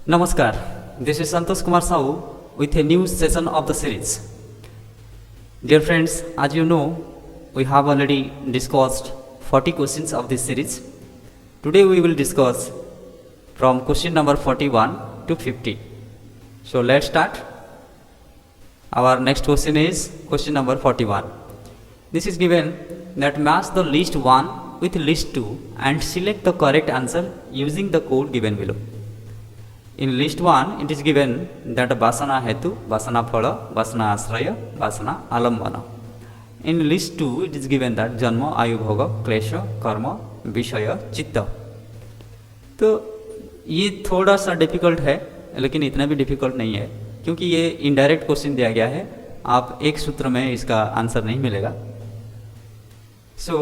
Namaskar, this is Santosh Kumar Sahu with a new session of the series. Dear friends, as you know, we have already discussed 40 questions of this series. Today we will discuss from question number 41 to 50. So let's start. Our next question is question number 41. This is given that match the list 1 with list 2 and select the correct answer using the code given below. In list 1, it is given that Vasana Hetu, Vasana Phala, Vasana Asraya, Vasana Alambana. In list 2, it is given that Janma, Ayubhoga, Klesha, Karma, Vishaya, Chitta. तो ये थोड़ा सा difficult है, लेकिन इतना भी difficult नहीं है, क्योंकि ये इनडायरेक्ट क्वेश्चन दिया गया है. आप एक सूत्र में इसका आंसर नहीं मिलेगा. सो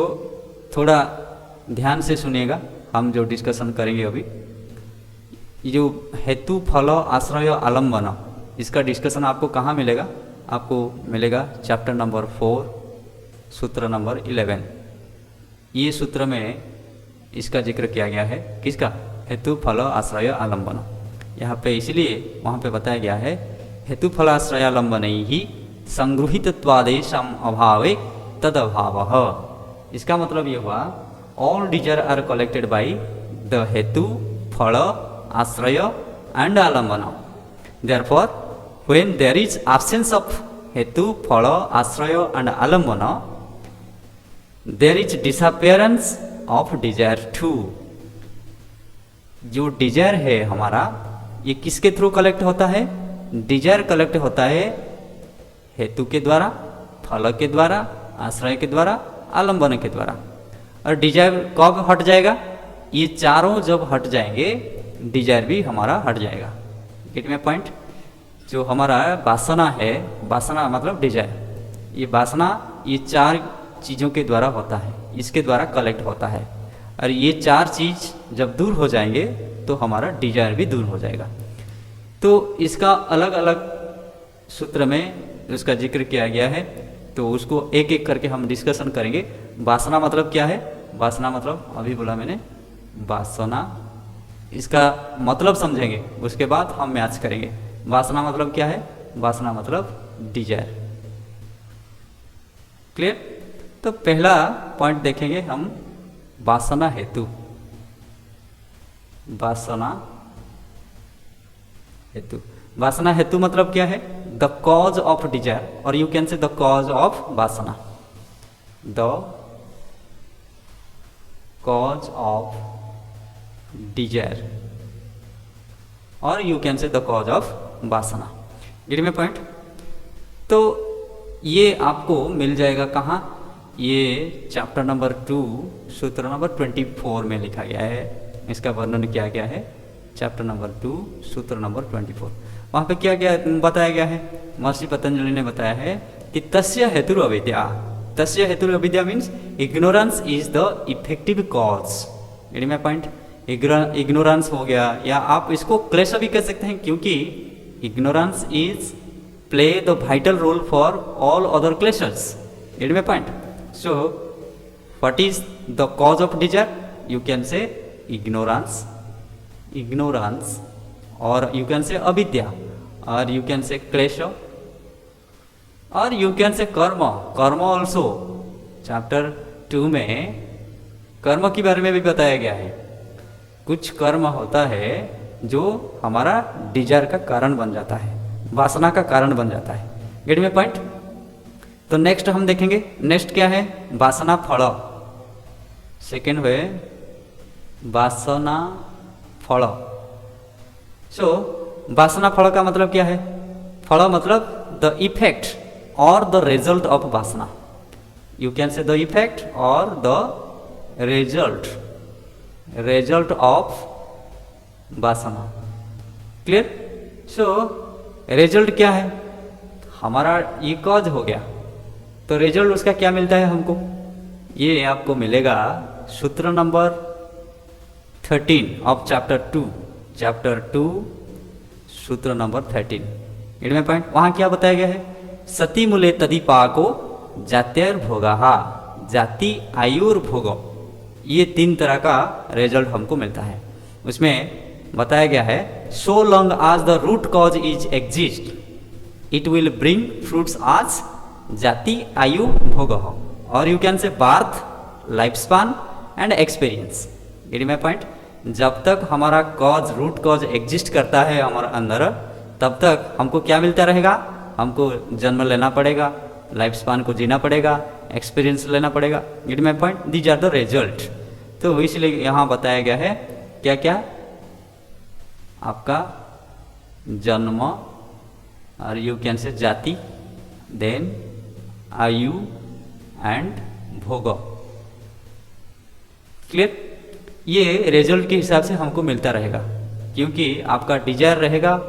थोड़ा ध्यान से सुनिएगा, हम जो डिस्कशन करेंगे अभी. जो हेतु फल आश्रय आलम्बन, इसका डिस्कशन आपको कहाँ मिलेगा? आपको मिलेगा चैप्टर नंबर 4 सूत्र नंबर 11. ये सूत्र में इसका जिक्र किया गया है. किसका? हेतु फल आश्रय आलम्बन. यहाँ पे इसलिए वहाँ पे बताया गया है हेतु फल आश्रय आलम्बन ही संगृहीतत्वादेशम अभावे तद अभावः. इसका मतलब ये हुआ all desire are collected by the हेतु फल Asraya and Alambana. Therefore, when there is absence of Hetu, Phala, Asraya and Alambana, there is disappearance of desire too. जो डिजायर है हमारा, ये किसके थ्रू कलेक्ट होता है? डिजायर कलेक्ट होता है हेतु के द्वारा, फल के द्वारा, आश्रय के द्वारा, आलम्बन के द्वारा. और डिजायर कब हट जाएगा? ये चारों जब हट जाएंगे, डिजायर भी हमारा हट जाएगा. Gate my point. जो हमारा वासना है, वासना मतलब डिजायर, ये वासना ये चार चीज़ों के द्वारा होता है, इसके द्वारा कलेक्ट होता है. और ये चार चीज़ जब दूर हो जाएंगे तो हमारा डिजायर भी दूर हो जाएगा. तो इसका अलग अलग सूत्र में उसका जिक्र किया गया है, तो उसको एक एक करके हम डिस्कशन करेंगे. वासना मतलब क्या है? वासना मतलब अभी बोला मैंने, वासना, इसका मतलब समझेंगे, उसके बाद हम मैच करेंगे. वासना मतलब क्या है? वासना मतलब डिजायर. क्लियर? तो पहला पॉइंट देखेंगे हम, वासना हेतु. वासना हेतु, वासना हेतु मतलब क्या है? द कॉज ऑफ डिजायर, और यू कैन से द कॉज ऑफ वासना. द कॉज ऑफ डिजायर, और यू कैन से द कॉज ऑफ वासना. Gate my point. तो ये आपको मिल जाएगा कहाँ? ये चैप्टर नंबर 2 सूत्र नंबर 24 में लिखा गया है. इसका वर्णन किया गया है चैप्टर नंबर 2 सूत्र नंबर 24. वहाँ पे क्या क्या बताया गया है? महर्षि पतंजलि ने बताया है कि तस्य हेतु अविद्या. तस्य हेतु अविद्या means ignorance is the effective cause. Get my point. Ignorance हो गया, या आप इसको क्लेश भी कह सकते हैं, क्योंकि ignorance is play the vital role for all other क्लेशर्स. Get my point. So what is the cause of desire? You can say ignorance, ignorance, और यू कैन से अविद्या, और यू कैन से क्लेश, और यू कैन से कर्म. कर्म ऑल्सो चैप्टर 2 में कर्म के बारे में भी बताया गया है. कुछ कर्म होता है जो हमारा डिजायर का कारण बन जाता है, वासना का कारण बन जाता है. Get my point. तो नेक्स्ट हम देखेंगे. नेक्स्ट क्या है? वासना फल. सेकेंड है वासना फल. सो वासना फल का मतलब क्या है? फल मतलब द इफेक्ट और द रिजल्ट ऑफ वासना. यू कैन से द इफेक्ट और द रिजल्ट, रिजल्ट ऑफ वासना. क्लियर? सो रिजल्ट क्या है? हमारा ये कॉज हो गया, तो रिजल्ट उसका क्या मिलता है हमको? ये आपको मिलेगा सूत्र नंबर 13 ऑफ चैप्टर 2. चैप्टर 2 सूत्र नंबर 13. इनमें पॉइंट. वहाँ क्या बताया गया है? सती मूले तदीपाको जात्युर्भोगा, जाति आयुर्भोग. ये 3 तरह का रिजल्ट हमको मिलता है. उसमें बताया गया है so long as the root cause is exist it will bring fruits as जाति आयु भोग, और you can say birth life span and experience. Get my point? जब तक हमारा कॉज रूट कॉज एग्जिस्ट करता है हमारे अंदर, तब तक हमको क्या मिलता रहेगा? हमको जन्म लेना पड़ेगा, लाइफ स्पान को जीना पड़ेगा, एक्सपीरियंस लेना पड़ेगा। Get my point? These are the result. तो इसलिए यहाँ बताया गया है क्या क्या? आपका जन्म, और यू कैन से जाति, देन आयु एंड भोग। क्लियर? ये रिजल्ट के हिसाब से हमको मिलता रहेगा, क्योंकि आपका डिजायर रहेगा।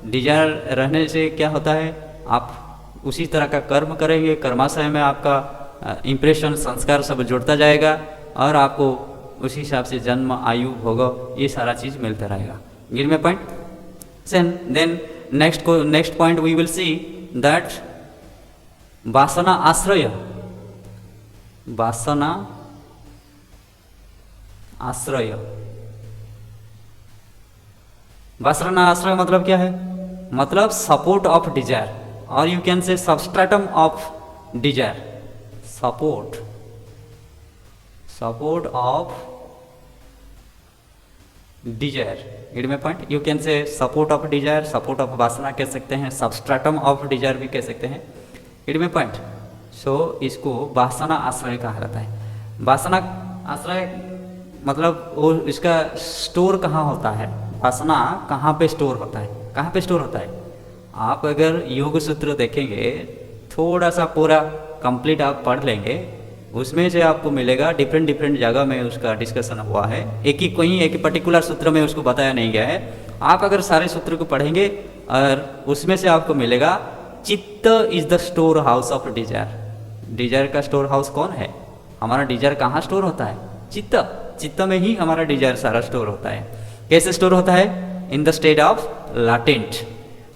डिजायर रहने से क्या होता है? आप उसी तरह का कर्म करेंगे, कर्माशय में आपका इम्प्रेशन संस्कार सब जुड़ता जाएगा, और आपको उसी हिसाब से जन्म आयु भोग ये सारा चीज़ मिलता रहेगा। Get my point? Then next point we will see that वासना आश्रय, वासना आश्रय, वासना आश्रय मतलब क्या है? मतलब सपोर्ट ऑफ डिजायर, और you can say substratum of desire. Support of desire. Get my point? You can say support of desire, support of वासना कह सकते हैं, सबस्ट्रेटम ऑफ डिजायर भी कह सकते हैं। It my point? सो इसको वासना आश्रय कहा जाता है। वासना आश्रय मतलब वो इसका स्टोर कहाँ होता है? वासना कहाँ पे स्टोर होता है? कहाँ पे स्टोर होता है? आप अगर योग सूत्र देखेंगे, थोड़ा सा पूरा कंप्लीट आप पढ़ लेंगे, उसमें से आपको मिलेगा डिफरेंट जगह में उसका डिस्कशन हुआ है। एक पर्टिकुलर सूत्र में उसको बताया नहीं गया है। आप अगर सारे सूत्र को पढ़ेंगे और उसमें से आपको मिलेगा चित्त is the store house of desire. Desire का स्टोर हाउस कौन है? हमारा डिजायर कहाँ स्टोर होता है? चित्त। चित्त में ही हमारा डिजायर सारा स्टोर होता है। कैसे स्टोर होता है? In the state of latent.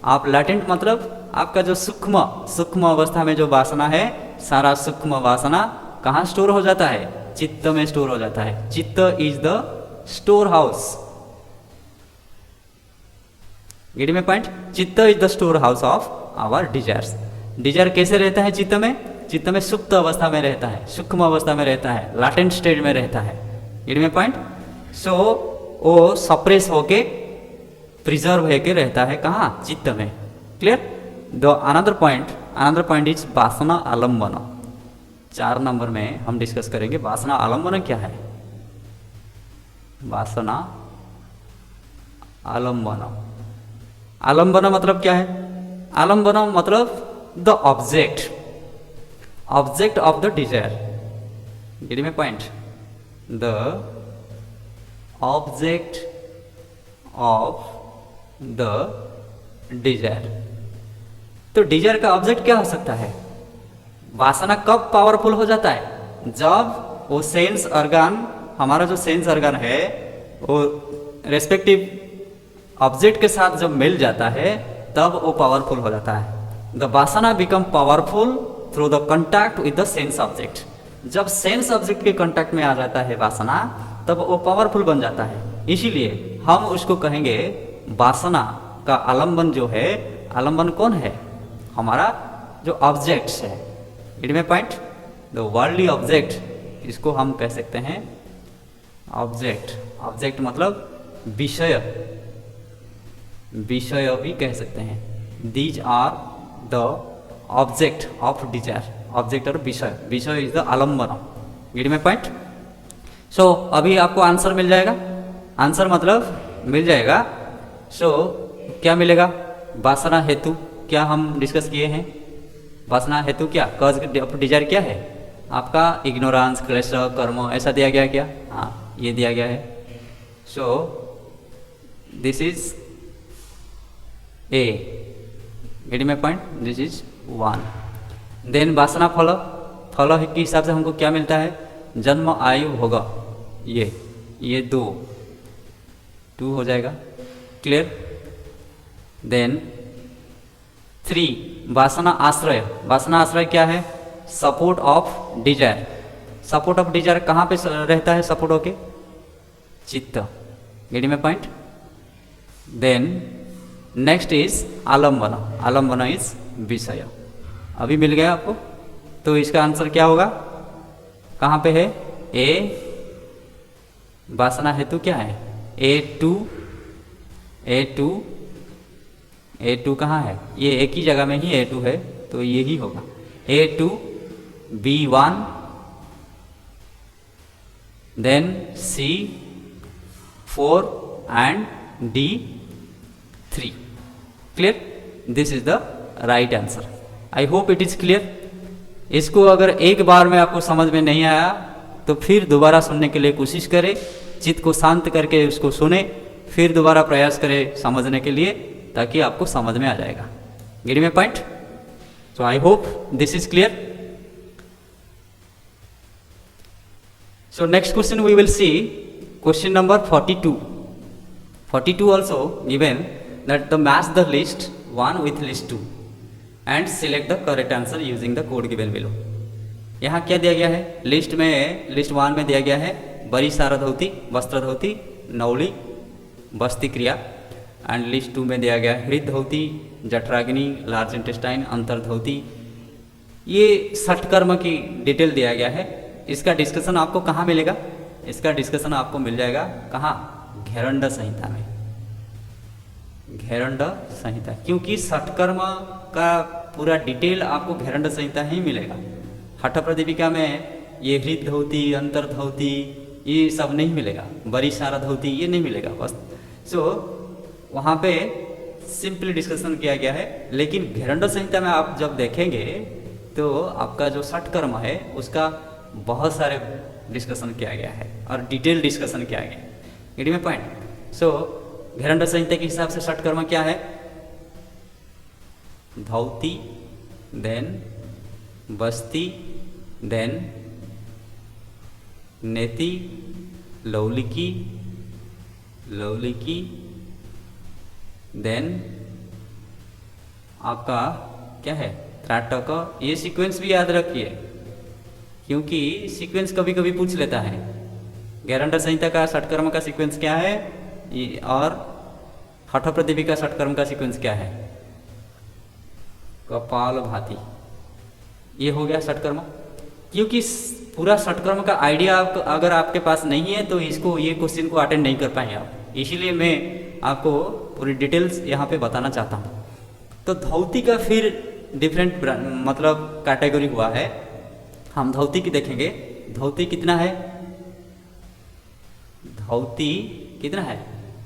आप लैटेंट मतलब आपका जो सूक्ष्म अवस्था में जो वासना है, सारा सूक्ष्म वासना कहाँ स्टोर हो जाता है? चित्त में स्टोर हो जाता है। चित्त is the store house. Get my point? चित्त is the store house of our desires. Desire कैसे रहता है चित्त में? चित्त में सुप्त अवस्था में रहता है, सूक्ष्म अवस्था में रहता है, लैटेंट स्टेट में रहता है। Get my point? सो वो सप्रेस होके प्रिजर्व होके रहता है कहाँ? चित्त में। Clear? The another point is वासना आलम्बन। 4 नंबर में हम डिस्कस करेंगे वासना आलम्बन क्या है। वासना आलम्बन। आलम्बन मतलब क्या है? आलम्बन मतलब the object of the desire. Get my point? The object of the desire. तो डिजायर का ऑब्जेक्ट क्या हो सकता है? वासना कब पावरफुल हो जाता है? जब वो सेंस ऑर्गन, हमारा जो सेंस ऑर्गन है वो रेस्पेक्टिव ऑब्जेक्ट के साथ जब मिल जाता है, तब वो पावरफुल हो जाता है। द वासना become powerful through the contact with the sense object. जब सेंस ऑब्जेक्ट के कंटैक्ट में आ जाता है वासना, तब वो पावरफुल बन जाता है। इसीलिए हम उसको कहेंगे वासना का आलम्बन जो है, आलम्बन कौन है? हमारा जो ऑब्जेक्ट्स है। It my point? The worldly object, इसको हम कह सकते हैं ऑब्जेक्ट मतलब विषय भी कह सकते हैं। These are the object of desire. Object और विषय इज द आलम्बन। Get my point? सो अभी आपको आंसर मिल जाएगा। आंसर मतलब मिल जाएगा। सो क्या मिलेगा? वासना हेतु क्या हम डिस्कस किए हैं? वासना हेतु क्या? कॉज ऑफ डिजायर क्या है? आपका इग्नोरेंस, क्लेश, कर्म, ऐसा दिया गया क्या? हाँ, ये दिया गया है। So this is A. Get my point? This is 1। Then वासना फल के हिसाब से हमको क्या मिलता है? जन्म आयु होगा, ये 2 हो जाएगा। क्लियर? देन 3 वासना आश्रय क्या है? Support of desire. Support of Dzire कहाँ पे रहता है? सपोर्ट होके चित्त। Gate my point? Then next is आलम्बन, आलम्बन इज विषय। अभी मिल गया आपको, तो इसका आंसर क्या होगा, कहाँ पे है, ए वासना हेतु क्या है, ए टू कहाँ है, ये एक ही जगह में ही A2 है, तो ये ही होगा A2 B1 then C4 and D3। Clear, this is the right answer. I hope it is clear. इसको अगर एक बार में आपको समझ में नहीं आया तो फिर दोबारा सुनने के लिए कोशिश करें, चित्त को शांत करके उसको सुने, फिर दोबारा प्रयास करें समझने के लिए, ताकि आपको समझ में आ जाएगा। Get me point? So I hope this is clear. So next question we will see question number 42। 42 also given that the match the list 1 with list 2 and select the correct answer using the code given below। यहाँ क्या दिया गया है, list में, list 1 में दिया गया है बड़ी सारा धोती, वस्त्र धोती, नौली, बस्ती क्रिया, एंड लिस्ट 2 में दिया गया है हृद धोती, जठराग्नि, लार्ज इंटेस्टाइन, अंतर्धोती। ये षटकर्म की डिटेल दिया गया है। इसका डिस्कशन आपको कहाँ मिलेगा, इसका डिस्कशन आपको मिल जाएगा कहाँ, घेरंड संहिता में, घेरंड संहिता, क्योंकि षटकर्म का पूरा डिटेल आपको घेरंड संहिता ही मिलेगा। हठ प्रदीपिका में ये हृद धोती, अंतर्धोती, ये सब नहीं मिलेगा, बड़ी सारा धोती ये नहीं मिलेगा बस। सो वहाँ पे सिंपली डिस्कशन किया गया है, लेकिन घेरंड संहिता में आप जब देखेंगे तो आपका जो षटकर्म है उसका बहुत सारे डिस्कशन किया गया है और डिटेल डिस्कशन किया गया है। Gate me point? सो घेरंड संहिता के हिसाब से षटकर्म क्या है, धौती, देन बस्ती, देन नेति, लौलिकी, लौलिकी, देन आपका क्या है, त्राटक। ये सीक्वेंस भी याद रखिए, क्योंकि सीक्वेंस कभी कभी पूछ लेता है। घेरंड संहिता का षटकर्म का सीक्वेंस क्या है और हठ प्रदीपी का षटकर्म का सीक्वेंस क्या है, कपाल भाती। ये हो गया षटकर्म। क्योंकि पूरा षटकर्म का आइडिया आप अगर आपके पास नहीं है तो इसको, ये क्वेश्चन को अटेंड नहीं कर पाएंगे आप, इसीलिए मैं आपको पूरी डिटेल्स यहाँ पे बताना चाहता हूँ। तो धौती का फिर डिफरेंट मतलब कैटेगरी हुआ है। हम धौती की देखेंगे, धौती कितना है, धौती कितना है,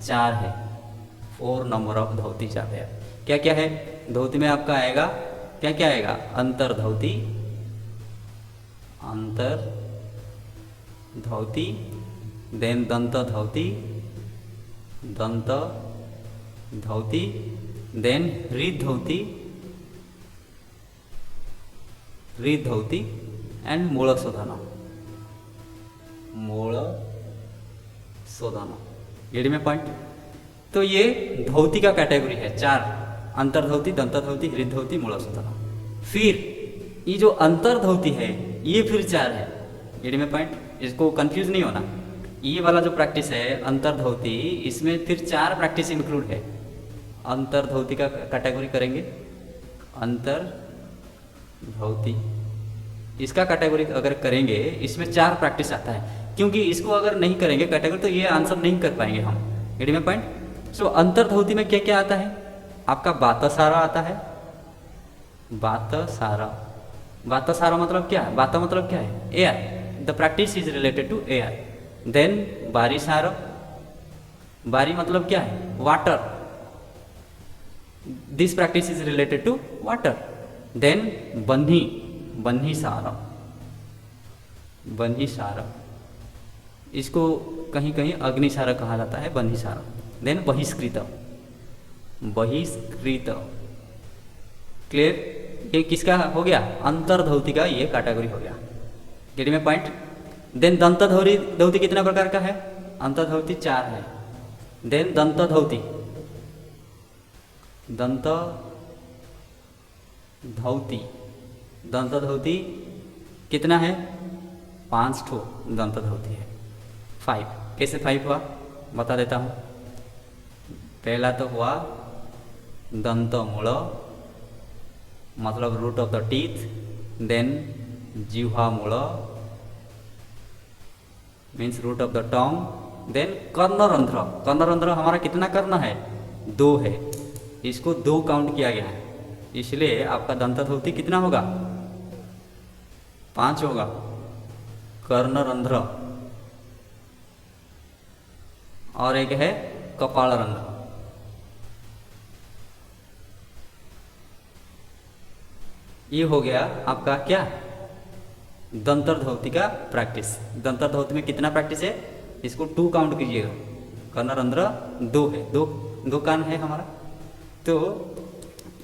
4 है, 4 नंबर ऑफ धौती चाहते हैं। क्या क्या है धौती में आपका आएगा, क्या क्या आएगा, अंतर धौती, अंतर धौती, देन दंत धौती, दंत धौती, देन हृद धौती, हृद धौती एंड मूल शोधन, मूल शोधन। Gate me point? तो ये धौती का कैटेगरी है 4, अंतर्धौती, दंतधौती, हृद धौती, मूल शोधन। फिर ये जो अंतर्धौती है ये फिर 4 है। Gate me point? इसको कंफ्यूज नहीं होना। ये वाला जो प्रैक्टिस है अंतर्धौती, इसमें फिर 4 प्रैक्टिस इंक्लूड है। अंतर्धौती का कैटेगरी करेंगे, अंतर्धौती, इसका कैटेगरी अगर करेंगे इसमें 4 प्रैक्टिस आता है। क्योंकि इसको अगर नहीं करेंगे कैटेगरी तो ये आंसर नहीं कर पाएंगे हम। Gate me point? सो अंतर्धौती में क्या क्या आता है, आपका बातसारा आता है, बातसारा, बातसारा मतलब क्या है, बाता मतलब क्या है, air, the practice is related to air. Then बारिसार, बारी मतलब क्या है, water, this practice is related to water. Then बन्ही, बन्ही सारा, बन्ही सारा, इसको कहीं कहीं अग्निसारा कहा जाता है, बन्ही सारा। देन बहिष्कृत, बहिष्कृत। क्लियर? ये किसका हो गया, अंतर्धौती का ये कैटेगरी हो गया। Gate me point? देन दंतधौती, धौती कितना प्रकार का है, अंतर्धौती 4 है। देन दंतधौती, दंत धौती, दंतधौती कितना है, 5 ठो दंतधौती है, 5। कैसे 5 हुआ बता देता हूँ। पहला तो हुआ दंत मूल मतलब root of the teeth, then जिह्वा मूल means root of the tongue, then कर्णरंध्र। कर्णरंध्र हमारा कितना कर्ण है? 2 है, इसको 2 काउंट किया गया है, इसलिए आपका दंतध्वति कितना होगा? 5 होगा। कर्णरंध्र और एक है कपाल रंध्र। ये हो गया आपका क्या? दंतध्वति का प्रैक्टिस। दंतध्वति में कितना प्रैक्टिस है? इसको 2 काउंट कीजिएगा। कर्णरंध्र 2 है, दो कान है हमारा। तो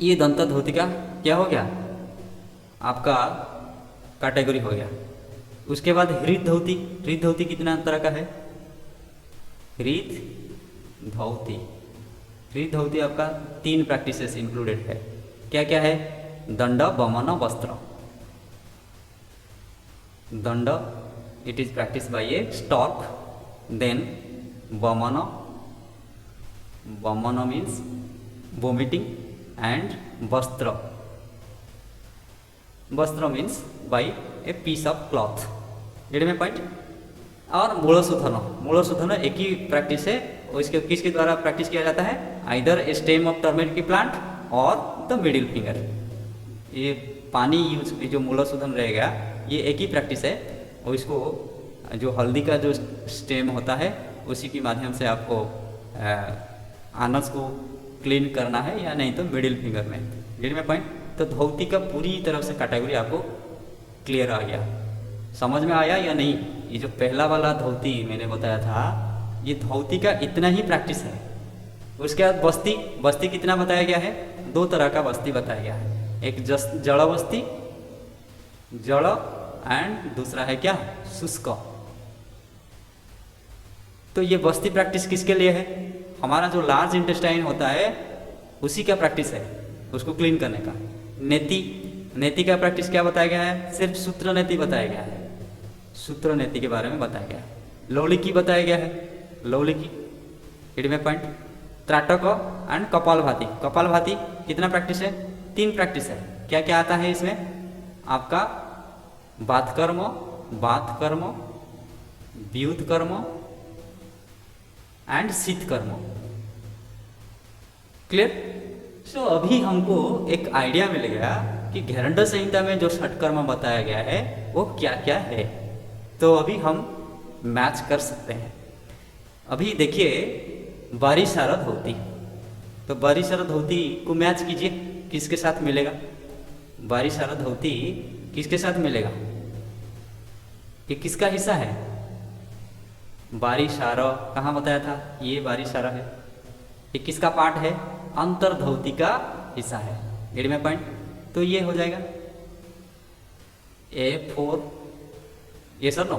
ये दंतध्वति का क्या हो गया? आपका कैटेगरी हो गया। उसके बाद हृदध्वति। हृदध्वति कितना तरह का है? हृदध्वति, हृदध्वति आपका 3 प्रैक्टिसेस इंक्लूडेड है। क्या क्या है? दंड, वमन, वस्त्र। दंड, it is practice by a stock, then वमन, वमन मीन्स वोमिटिंग, एंड वस्त्र, वस्त्र means by a piece of cloth. Get my point. और मूलशोधन, मूलशोधन एक ही प्रैक्टिस है, और इसके किसके द्वारा प्रैक्टिस किया जाता है? Either A stem of turmeric की प्लांट और द मिडिल फिंगर। ये पानी यूज, जो मूलशोधन रहेगा ये एक ही प्रैक्टिस है, और इसको जो हल्दी का जो स्टेम होता है उसी के माध्यम से आपको आनस को क्लीन करना है, या नहीं तो मिडिल फिंगर में। Gate my point. तो धोती का पूरी तरह से कैटेगरी आपको क्लियर आ गया। समझ में आया या नहीं? ये जो पहला वाला धोती मैंने बताया था, ये धोती का इतना ही प्रैक्टिस है। उसके बाद बस्ती, बस्ती कितना बताया गया है? 2 तरह का बस्ती बताया गया है। एक जड़ बस्ती, जड़, एंड दूसरा है क्या? शुष्क। तो ये बस्ती प्रैक्टिस किसके लिए है? हमारा जो लार्ज इंटेस्टाइन होता है उसी का प्रैक्टिस है, उसको क्लीन करने का। नेति, नेति का प्रैक्टिस क्या बताया गया है? सिर्फ सूत्र नेति बताया गया है, सूत्र नेति के बारे में बताया गया है। लौलिकी बताया गया है, लौलिकी। It my point. त्राटक and kapalbhati. Kapalbhati कितना प्रैक्टिस है? 3 प्रैक्टिस है। क्या क्या आता है इसमें? आपका बात कर्म, बात कर्म, व्युत कर्म एंड शीत कर्म। क्लियर? सो अभी हमको एक आइडिया मिल गया कि घेरंड संहिता में जो षटकर्म बताया गया है वो क्या क्या है। तो अभी हम मैच कर सकते हैं। अभी देखिए, बारी शारद होती, तो बारी शारद होती को मैच कीजिए, किसके साथ मिलेगा? बारी शारद होती किसके साथ मिलेगा? ये किसका हिस्सा है? बारी शारा कहाँ बताया था? ये बारी शारा है। ये किसका पार्ट है? अंतर्धोती का हिस्सा है। Get my point. तो ये हो जाएगा A4, ये सर नो।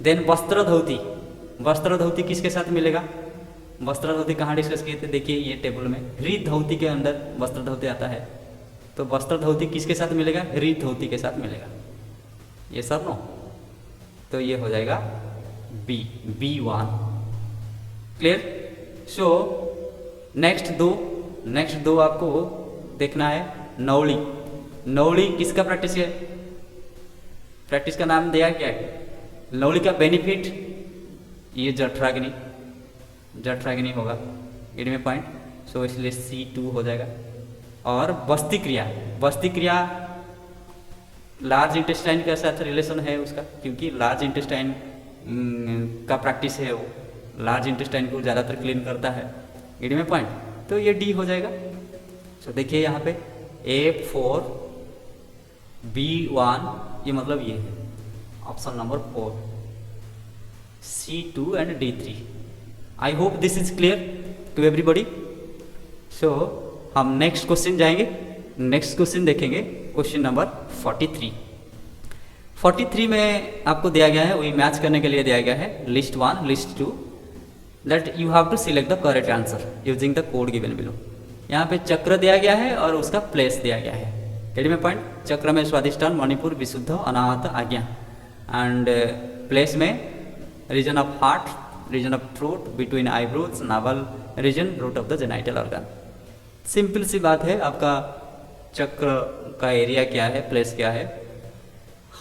देन वस्त्र धोती, वस्त्र धोती किसके साथ मिलेगा? वस्त्र धोती कहाँ डिस्कस किए थे? देखिए ये टेबल में हृद धोती के अंदर वस्त्र धोती आता है। तो वस्त्र धोती किसके साथ मिलेगा? हृद धोती के साथ मिलेगा। ये सब नो। तो ये हो जाएगा B1। क्लियर? सो नेक्स्ट दो आपको देखना है। नौली, नौली किसका प्रैक्टिस है? प्रैक्टिस का नाम दिया क्या है? नौली का बेनिफिट ये जठराग्नि, जठराग्नि होगा। It my point. सो इसलिए C2 हो जाएगा। और बस्ती क्रिया, बस्ती क्रिया लार्ज इंटेस्टाइन के साथ रिलेशन है उसका, क्योंकि लार्ज इंटेस्टाइन का प्रैक्टिस है, वो लार्ज इंटेस्टाइन को ज़्यादातर क्लीन करता है। It my point. तो ये D हो जाएगा। सो देखिए यहाँ पे A4 B1, ये मतलब ये है option number 4, C2 and D3। I hope this is clear to everybody. So हम नेक्स्ट क्वेश्चन जाएंगे। नेक्स्ट क्वेश्चन देखेंगे, क्वेश्चन नंबर 43। 43 में आपको दिया गया है, वही मैच करने के लिए दिया गया है, list 1 list 2, that you have to select the correct answer using the code given below. यहाँ पे चक्र दिया गया है और उसका प्लेस दिया गया है। एडी में पॉइंट। चक्र में स्वादिष्टान, मणिपुर, विशुद्ध, अनाहत, आज्ञा, एंड प्लेस में region of heart, region of throat, between eyebrows, navel, region root of the genital organ. Simple सी बात है, आपका चक्र का एरिया क्या है, प्लेस क्या है।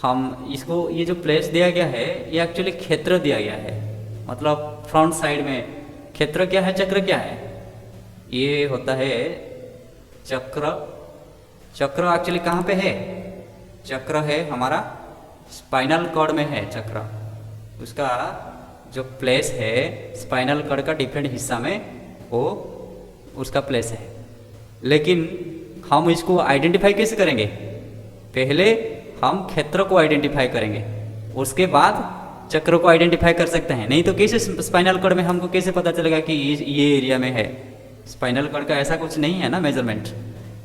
हम इसको, ये जो प्लेस दिया गया है ये एक्चुअली क्षेत्र दिया गया है, मतलब फ्रंट साइड में क्षेत्र क्या है, चक्र क्या है, ये होता है चक्र। चक्र एक्चुअली कहाँ पे है, चक्र है हमारा स्पाइनल कॉर्ड में है चक्र। उसका जो प्लेस है स्पाइनल कॉर्ड का डिफरेंट हिस्सा में वो उसका प्लेस है। लेकिन हम इसको आइडेंटिफाई कैसे करेंगे, पहले हम क्षेत्र को आइडेंटिफाई करेंगे, उसके बाद चक्र को आइडेंटिफाई कर सकते हैं। नहीं तो कैसे स्पाइनल कॉर्ड में हमको कैसे पता चलेगा कि ये एरिया में है, स्पाइनल कॉर्ड का ऐसा कुछ नहीं है ना measurement,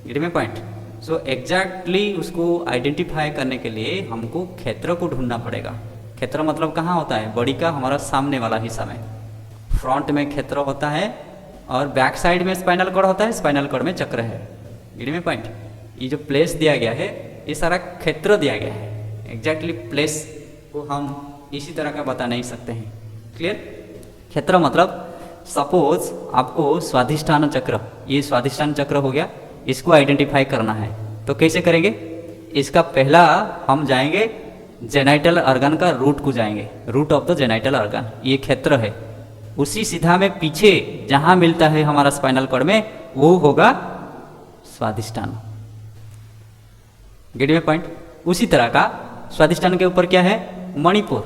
gate my point. So exactly उसको आइडेंटिफाई करने के लिए हमको क्षेत्र को ढूंढना पड़ेगा। क्षेत्र मतलब कहाँ होता है, बॉडी का हमारा सामने वाला हिस्सा में, फ्रंट में क्षेत्र होता है और बैक साइड में स्पाइनल कॉर्ड होता है, स्पाइनल कॉर्ड में चक्र है, गेट में पॉइंट। ये जो प्लेस दिया गया है ये सारा क्षेत्र दिया गया है, एग्जैक्टली प्लेस को हम इसी तरह का बता नहीं सकते हैं। क्लियर, क्षेत्र मतलब सपोज आपको स्वाधिष्ठान चक्र, ये स्वाधिष्ठान चक्र हो गया, इसको आइडेंटिफाई करना है तो कैसे करेंगे, इसका पहला हम जाएंगे जेनाइटल ऑर्गन का रूट को जाएंगे, root of the genital organ, ये क्षेत्र है। उसी सीधा में पीछे जहां मिलता है हमारा स्पाइनल कॉर्ड में वो होगा स्वाधिष्ठान, गेट में पॉइंट। उसी तरह का स्वाधिष्ठान के ऊपर क्या है, मणिपुर,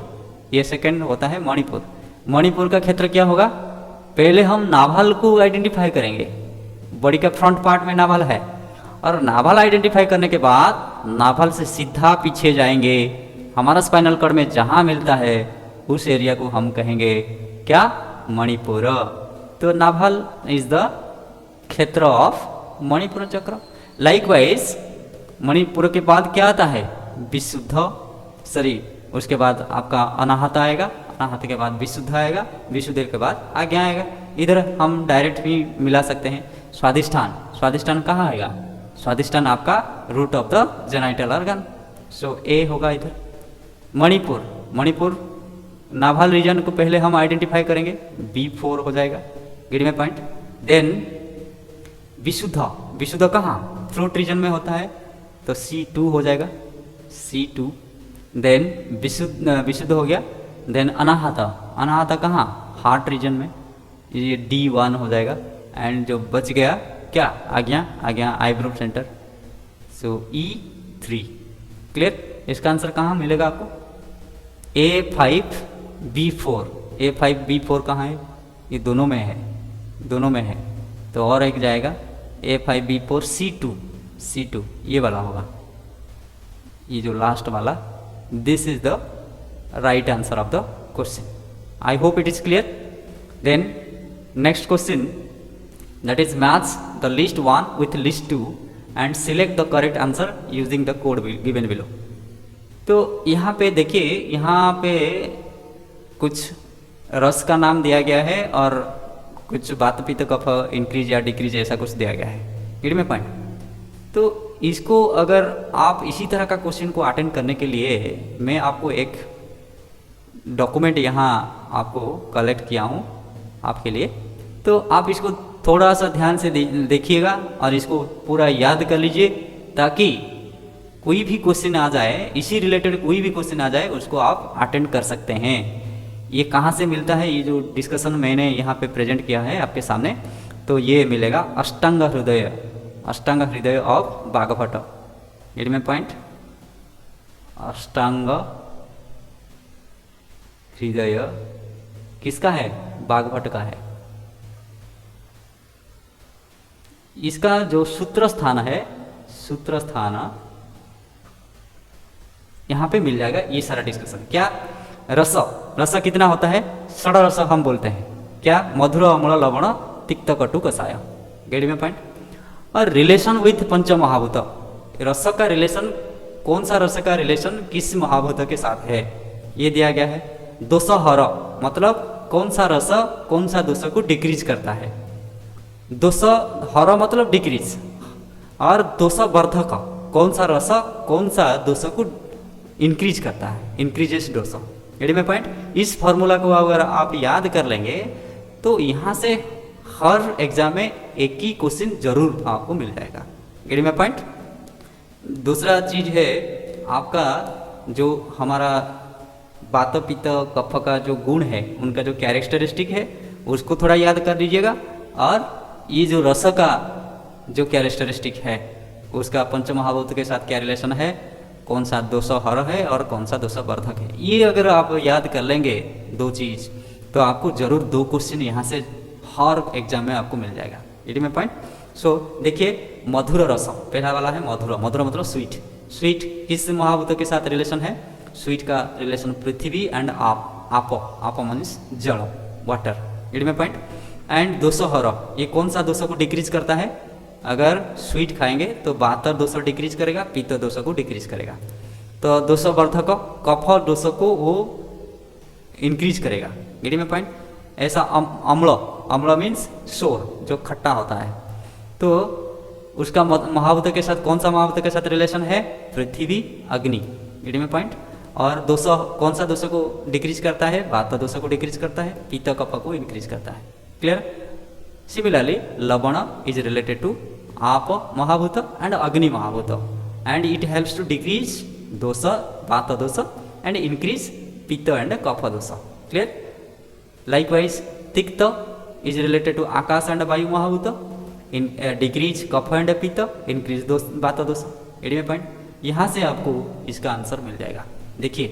ये सेकंड होता है मणिपुर। मणिपुर का क्षेत्र क्या होगा, पहले हम नाभल को आइडेंटिफाई करेंगे, बॉडी का फ्रंट पार्ट में नाभल है, और नाभल आइडेंटिफाई करने के बाद नाभल से सीधा पीछे जाएंगे, हमारा स्पाइनल कॉर्ड में जहां मिलता है उस एरिया को हम कहेंगे क्या, मणिपुर। तो नाभल इज द क्षेत्र ऑफ मणिपुर चक्र। लाइकवाइज मणिपुर के बाद क्या आता है, विशुद्ध शरीर, उसके बाद आपका अनाहत आएगा, अनाहत के बाद विशुद्ध आएगा, विशुद्ध के बाद आज्ञा आएगा। इधर हम डायरेक्ट भी मिला सकते हैं स्वाधिष्ठान। स्वाधिष्ठान कहाँ आएगा, स्वाधिष्ठान आपका root of the genital organ. So A होगा इधर। मणिपुर, मणिपुर नाभल रीजन को पहले हम आइडेंटिफाई करेंगे, B4 हो जाएगा, गेट में पॉइंट। देन विशुद्ध, विशुद्ध कहाँ, थ्रोट रीजन में होता है तो C2 हो जाएगा, C2। देन विशुद्ध हो गया। देन अनाहत, अनाहत कहाँ, हार्ट रीजन में, ये D1 हो जाएगा। एंड जो बच गया क्या, आज्ञा, आज्ञा आईब्रो सेंटर, सो E3। क्लियर, इसका आंसर कहाँ मिलेगा आपको, A5B4। A5B4 कहाँ है, ये दोनों में है, दोनों में है। तो और एक जाएगा A5B4 C2, C2 ये वाला होगा, ये जो लास्ट वाला, this is the right answer of the question. I hope it is clear. Then next question, that is match the list 1 with list 2 and select the correct answer using the code given below। तो यहाँ पे देखिए, यहाँ पे कुछ रस का नाम दिया गया है और कुछ बात पित्त कफ इंक्रीज या डिक्रीज ऐसा कुछ दिया गया है, गेट में पॉइंट। तो इसको अगर आप इसी तरह का क्वेश्चन को अटेंड करने के लिए मैं आपको एक डॉक्यूमेंट यहाँ आपको कलेक्ट किया हूँ आपके लिए, तो आप इसको थोड़ा सा ध्यान से देखिएगा और इसको पूरा याद कर लीजिए, ताकि कोई भी क्वेश्चन आ जाए, इसी रिलेटेड कोई भी क्वेश्चन आ जाए उसको आप अटेंड कर सकते हैं। ये कहाँ से मिलता है, ये जो डिस्कशन मैंने यहाँ पे प्रेजेंट किया है आपके सामने, तो ये मिलेगा अष्टांग हृदय, अष्टांग हृदय ऑफ बाघभट्ट, गेट में पॉइंट। अष्टांग हृदय किसका है, बाघभट्ट का है। इसका जो सूत्र स्थान है, सूत्र स्थान यहाँ पे मिल जाएगा। ये सारा डिस्कशन क्या, रस, रस कितना होता है, षड रस हम बोलते हैं क्या, मधुर अम्ल लवण तिक्त कटु कषाय, गेट में पॉइंट। और रिलेशन विथ पंच महाभूत, रस का रिलेशन, कौन सा रस का रिलेशन किस महाभूत के साथ है ये दिया गया है। दोष हर मतलब कौन सा रस कौन सा दोष को डिक्रीज करता है, दोष हर मतलब डिक्रीज, और दोष वर्धक कौन सा रस कौन सा दोष को इंक्रीज करता है, increases dose, gate my point. इस फॉर्मूला को अगर आप याद कर लेंगे तो यहाँ से हर एग्जाम में एक ही क्वेश्चन जरूर आपको मिल जाएगा। Getting my point. दूसरा चीज है आपका जो हमारा वात पित्त कफ का जो गुण है, उनका जो कैरेक्टरिस्टिक है उसको थोड़ा याद कर लीजिएगा। और ये जो रस का जो कैरेक्टरिस्टिक है उसका पंचमहाभूत के साथ क्या रिलेशन है, कौन सा दोष हर है और कौन सा दोष वर्धक है, ये अगर आप याद कर लेंगे दो चीज तो आपको जरूर दो क्वेश्चन यहाँ से हर एग्जाम में आपको मिल जाएगा। Getting my point. सो देखिए मधुर रस, पहला वाला है मधुर। मधुर मतलब स्वीट। स्वीट किस महाभूत के साथ रिलेशन है? स्वीट का रिलेशन पृथ्वी एंड आप मीन्स जल, water. Getting my point. And दोषहर, ये कौन सा दोष को डिक्रीज करता है? अगर स्वीट खाएंगे तो वातर दोष डिक्रीज करेगा, पित्त दोष को डिक्रीज करेगा। तो दोष वर्धक कफ दोष को वो इंक्रीज करेगा। Getting my point. ऐसा अम्ल, अम्ल मीन्स सोर, जो खट्टा होता है, तो उसका महाभूत के साथ कौन सा महाभूत के साथ रिलेशन है? पृथ्वी अग्नि। Getting my point. और दोष कौन सा दोष को डिक्रीज करता है? वात दोष को डिक्रीज करता है, पित्त कफ को इंक्रीज करता है। क्लियर। सिमिलरली लवण इज रिलेटेड टू आप महाभूत एंड अग्नि महाभूत and it helps to decrease दोष वात दोष एंड इंक्रीज पित्त एंड कफ दोष। क्लियर। लाइकवाइज तिक्त इज रिलेटेड टू आकाश एंड वायु महाभूत, इन डिक्रीज कफ एंड पित्त, इंक्रीज दोष वात दोष। Getting my point. यहाँ से आपको इसका आंसर मिल जाएगा। देखिए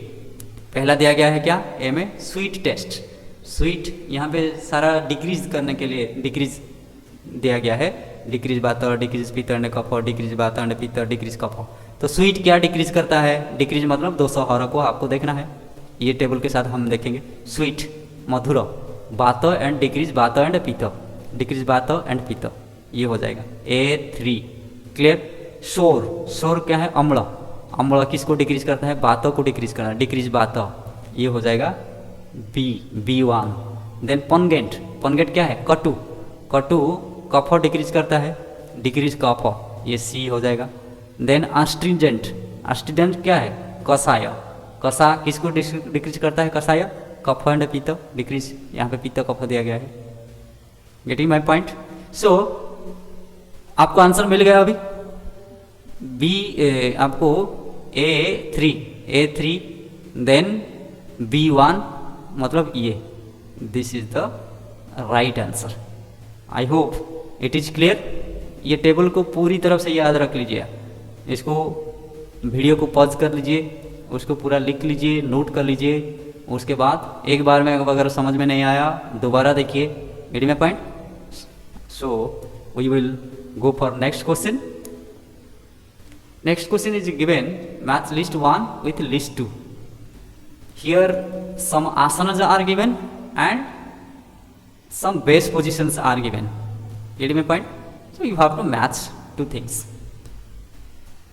पहला दिया गया है क्या? ए में स्वीट टेस्ट। स्वीट यहाँ पे सारा डिक्रीज करने के लिए डिक्रीज दिया गया है, डिक्रीज वात, डिक्रीज पित्त एंड कफ, डिक्रीज वात एंड पित्त, डिक्रीज कफ। तो स्वीट क्या डिक्रीज करता है? डिक्रीज मतलब दोष हर को आपको देखना है, ये टेबल के साथ हम देखेंगे। स्वीट मधुर, वात एंड डिक्रीज वात एंड पित्त, डिक्रीज वात एंड पित्त, ये हो जाएगा A3। क्लियर। शोर, शोर क्या है? अम्ल। अम्ल किसको डिक्रीज करता है? वात को डिक्रीज करना, डिक्रीज वात, ये हो जाएगा B1। देन पनगेंट, पनगेंट क्या है? कटु, कटु कफ डिक्रीज करता है, डिक्रीज कफ, ये C हो जाएगा। देन अस्ट्रिंजेंट, अस्ट्रिंजेंट क्या है? कषाय, कषा किसको डिक्रीज करता है? कषाय, कफ एंड पित्त, डिक्रीज, यहाँ पे पित्त कफ दिया गया है। Getting my point. सो आपको आंसर मिल गया अभी। आपको A3 देन B1 मतलब ये, this is the right answer. I hope it is clear. ये टेबल को पूरी तरफ से याद रख लीजिए, इसको वीडियो को पॉज कर लीजिए, उसको पूरा लिख लीजिए, नोट कर लीजिए। उसके बाद एक बार में अगर समझ में नहीं आया दोबारा देखिए। Getting my point. So we will go for next question. Next question is given math list 1 with list 2. Here some asanas are given and some base positions are given. Getting my point? So you have to match two things.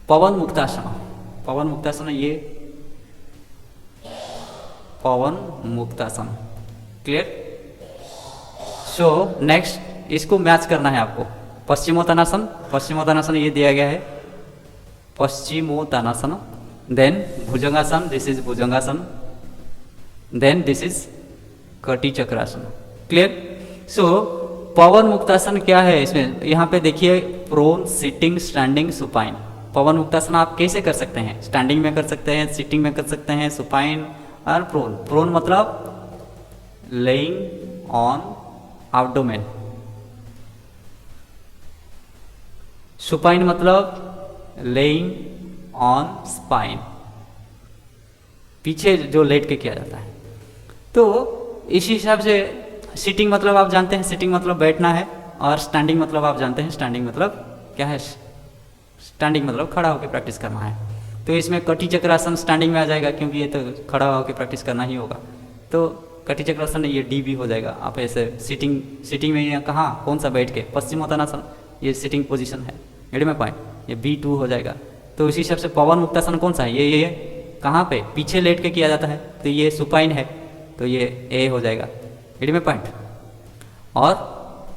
पवन मुक्तासन, पवन मुक्तासन, ये पवन मुक्तासन। Clear. So next इसको match करना है आपको। पश्चिमोत्तानासन, पश्चिमोत्तानासन ये दिया गया है, पश्चिमोत्तानासन। देन भुजंगासन, दिस इज भुजंगासन। देन दिस इज कटी चक्रासन। क्लियर। सो पवन मुक्तासन क्या है इसमें? यहाँ पे देखिए प्रोन, सिटिंग, स्टैंडिंग, सुपाइन। पवन मुक्तासन आप कैसे कर सकते हैं? स्टैंडिंग में कर सकते हैं, सिटिंग में कर सकते हैं, सुपाइन और प्रोन। प्रोन मतलब लेइंग ऑन एब्डोमेन, सुपाइन मतलब लेइंग ऑन स्पाइन, पीछे जो लेट के किया जाता है। तो इसी हिसाब से सिटिंग मतलब आप जानते हैं, सिटिंग मतलब बैठना है, और स्टैंडिंग मतलब आप जानते हैं, स्टैंडिंग मतलब क्या है? स्टैंडिंग मतलब खड़ा होकर प्रैक्टिस करना है। तो इसमें कटी चक्रासन स्टैंडिंग में आ जाएगा, क्योंकि ये तो खड़ा होकर प्रैक्टिस करना ही होगा। तो कटी चक्रासन ये डी भी हो जाएगा। आप ऐसे सिटिंग में ये कहाँ, कौन सा बैठ के? पश्चिमोत्तानासन, ये सिटिंग पोजीशन है। Getting my point. ये B2 हो जाएगा। तो इसी हिसाब से पवन मुक्तासन कौन सा है? ये कहाँ पे? पीछे लेट के किया जाता है, तो ये सुपाइन है, तो ये A हो जाएगा। Getting my point. और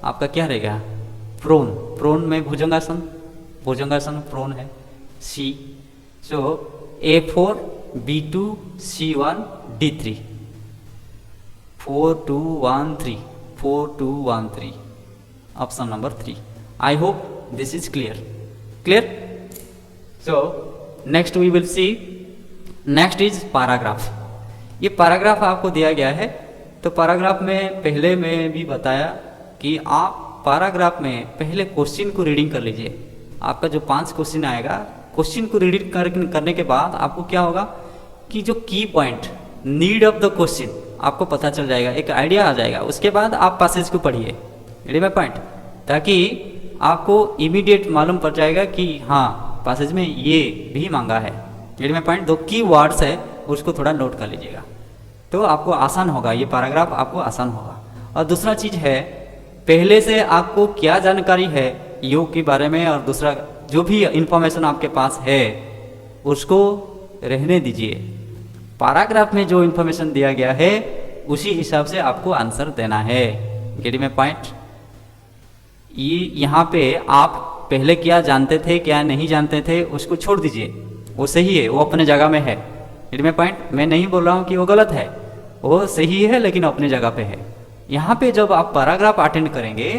आपका क्या रहेगा? प्रोन, प्रोन में भुजंगासन, भुजंगासन प्रोन है C। So A4 B2 C1 D3, 4 2 1 3, 4 2 1 3। Option number 3। I hope this is clear. Clear? So next we will see, next is paragraph. ये पैराग्राफ आपको दिया गया है, तो पैराग्राफ में पहले मैं भी बताया कि आप पैराग्राफ में पहले क्वेश्चन को रीडिंग कर लीजिए। आपका जो 5 क्वेश्चन आएगा, क्वेश्चन को रीडिंग करने के बाद आपको क्या होगा कि जो की point, need of the question आपको पता चल जाएगा, एक आइडिया आ जाएगा। उसके बाद आप पैसेज को पढ़िए, रीड माय पॉइंट, ताकि आपको इमीडिएट मालूम पड़ जाएगा कि हाँ पैसेज में ये भी मांगा है। रीड माय पॉइंट, 2 की वर्ड्स है उसको थोड़ा नोट कर लीजिएगा, तो आपको आसान होगा, ये पैराग्राफ आपको आसान होगा। और दूसरा चीज़ है, पहले से आपको क्या जानकारी है योग के बारे में, और दूसरा जो भी इंफॉर्मेशन आपके पास है उसको रहने दीजिए। पैराग्राफ में जो इंफॉर्मेशन दिया गया है उसी हिसाब से आपको आंसर देना है। गेट में पॉइंट, ये यहाँ पे आप पहले क्या जानते थे क्या नहीं जानते थे उसको छोड़ दीजिए, वो सही है, वो अपने जगह में है। गेट में पॉइंट, मैं नहीं बोल रहा हूँ कि वो गलत है, वो सही है लेकिन अपने जगह पे है। यहाँ पे जब आप पैराग्राफ अटेंड करेंगे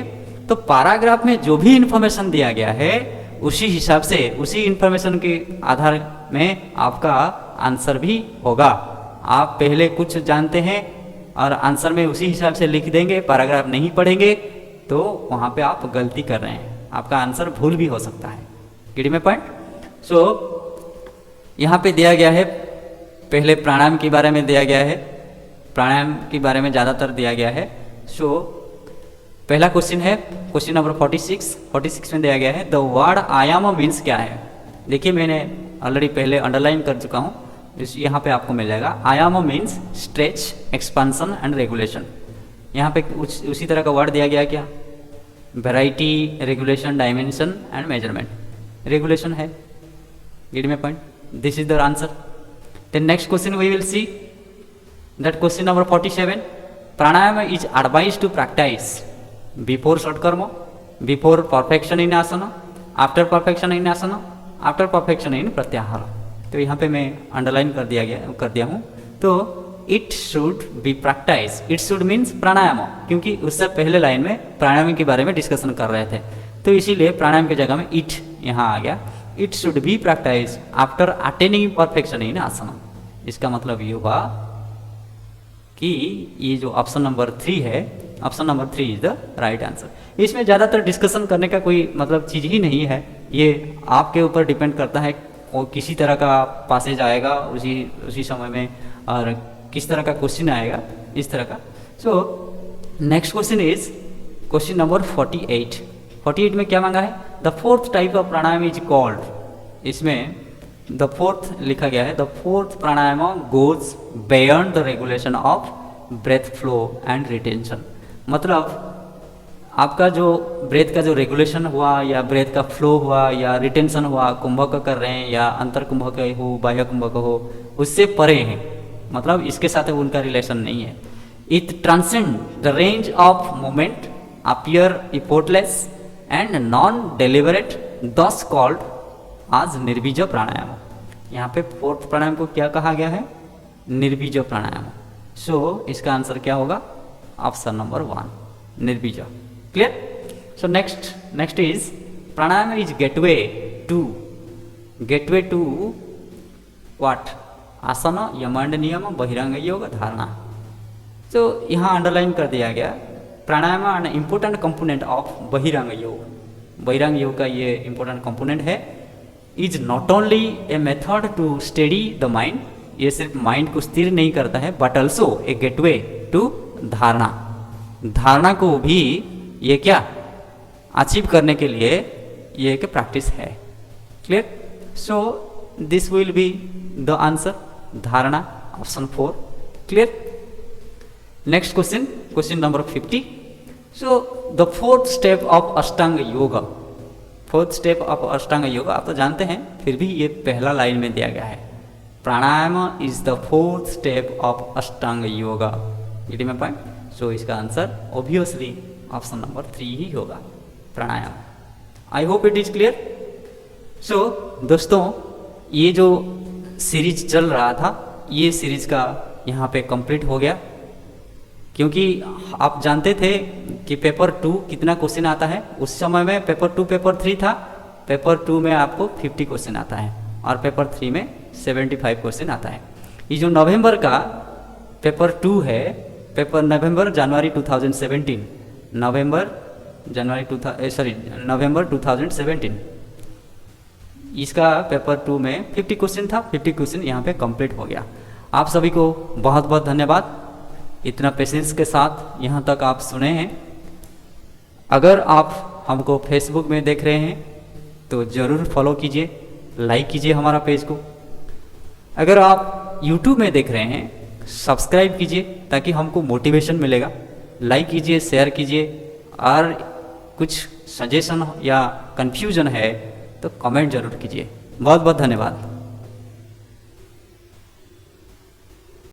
तो पैराग्राफ में जो भी इंफॉर्मेशन दिया गया है उसी हिसाब से, उसी इंफॉर्मेशन के आधार में आपका आंसर भी होगा। आप पहले कुछ जानते हैं और आंसर में उसी हिसाब से लिख देंगे, पैराग्राफ नहीं पढ़ेंगे, तो वहाँ पे आप गलती कर रहे हैं, आपका आंसर भूल भी हो सकता है। Get my point? सो यहाँ पे दिया गया है, पहले प्राणायाम के बारे में दिया गया है, प्राणायाम के बारे में ज़्यादातर दिया गया है। सो पहला क्वेश्चन है क्वेश्चन नंबर 46 में दिया गया है, द वर्ड आयाम मीन्स क्या है। देखिए मैंने ऑलरेडी पहले अंडरलाइन कर चुका हूँ, यहाँ पे आपको मिल जाएगा। आयाम means stretch, expansion and regulation. यहाँ पे उसी तरह का वर्ड दिया गया क्या, variety, regulation, dimension and measurement. Regulation है, get my point, this is the answer. Then next question we will see that question number 47, pranayama is advised to practice before shatkarma, before perfection in asana, after perfection in asana, after perfection in pratyahara। तो यहाँ पे मैं underline कर दिया हूँ। तो it should be practise, it should means प्राणायाम, क्योंकि उससे पहले लाइन में प्राणायाम के बारे में डिस्कशन कर रहे थे, तो इसीलिए प्राणायाम की जगह में इट यहाँ आ गया। It should be practise after attaining perfection in आसना। इसका मतलब ये हुआ कि ये जो ऑप्शन नंबर 3 है, option number 3 is the right answer. इसमें ज़्यादातर डिस्कशन करने का कोई मतलब चीज़ ही नहीं है, ये आपके ऊपर डिपेंड करता है और किसी तरह का पासेज आएगा उसी समय में, और किस तरह का क्वेश्चन आएगा, इस तरह का। So next question is question number 48 में क्या मांगा है, द फोर्थ टाइप ऑफ प्राणायाम इज कॉल्ड। इसमें द फोर्थ लिखा गया है, द फोर्थ प्राणायाम goes beyond the regulation of breath flow and retention. मतलब आपका जो ब्रेथ का जो रेगुलेशन हुआ या ब्रेथ का फ्लो हुआ या रिटेंशन हुआ, कुंभक कर रहे हैं या अंतर कुंभक हो, बाह्य कुंभक हो, उससे परे हैं, मतलब इसके साथ उनका रिलेशन नहीं है। It transcend the range of movement, appear effortless and non deliberate, thus called as निर्बीज प्राणायाम। यहाँ पे फोर्थ प्राणायाम को क्या कहा गया है, निर्बीज प्राणायाम। सो इसका आंसर क्या होगा, ऑप्शन नंबर 1 निर्बीज। क्लियर? सो नेक्स्ट इज प्राणायाम इज गेटवे टू व्हाट, आसन, यमांड नियम, बहिरंग योग, धारणा। तो यहाँ अंडरलाइन कर दिया गया, प्राणायाम एन इम्पोर्टेंट कंपोनेंट ऑफ बहिरंग योग। बहिरंग योग का ये इम्पोर्टेंट कंपोनेंट है। Is not only a method to study the mind, ये सिर्फ माइंड को स्थिर नहीं करता है, but also a gateway to धारणा। धारणा को भी ये क्या अचीव करने के लिए ये एक प्रैक्टिस है। Clear? So this will be the answer, धारणा, option 4। Clear? Next question number 50। So the fourth step of अष्टांग योगा, फोर्थ स्टेप ऑफ अष्टांग योगा आप तो जानते हैं, फिर भी ये पहला लाइन में दिया गया है, प्राणायाम is the fourth step of अष्टांग योगा। Get my point? सो इसका आंसर ऑब्वियसली ऑप्शन नंबर 3 ही होगा, प्राणायाम। I hope it is clear. So दोस्तों, ये जो सीरीज चल रहा था, ये सीरीज का यहाँ पे कंप्लीट हो गया। क्योंकि आप जानते थे कि पेपर 2 कितना क्वेश्चन आता है। उस समय में पेपर 2 पेपर 3 था। पेपर 2 में आपको 50 क्वेश्चन आता है और पेपर 3 में 75 क्वेश्चन आता है। ये जो नवंबर का पेपर 2 है, पेपर नवंबर जनवरी 2017, नवंबर 2017, इसका पेपर 2 में 50 क्वेश्चन था। 50 क्वेश्चन यहाँ पे कंप्लीट हो गया। आप सभी को बहुत बहुत धन्यवाद, इतना पेशेंस के साथ यहाँ तक आप सुने हैं। अगर आप हमको फेसबुक में देख रहे हैं तो ज़रूर फॉलो कीजिए, लाइक कीजिए हमारा पेज को। अगर आप यूट्यूब में देख रहे हैं सब्सक्राइब कीजिए ताकि हमको मोटिवेशन मिलेगा। लाइक कीजिए, शेयर कीजिए, और कुछ सजेशन या कन्फ्यूजन है तो कमेंट जरूर कीजिए। बहुत बहुत धन्यवाद।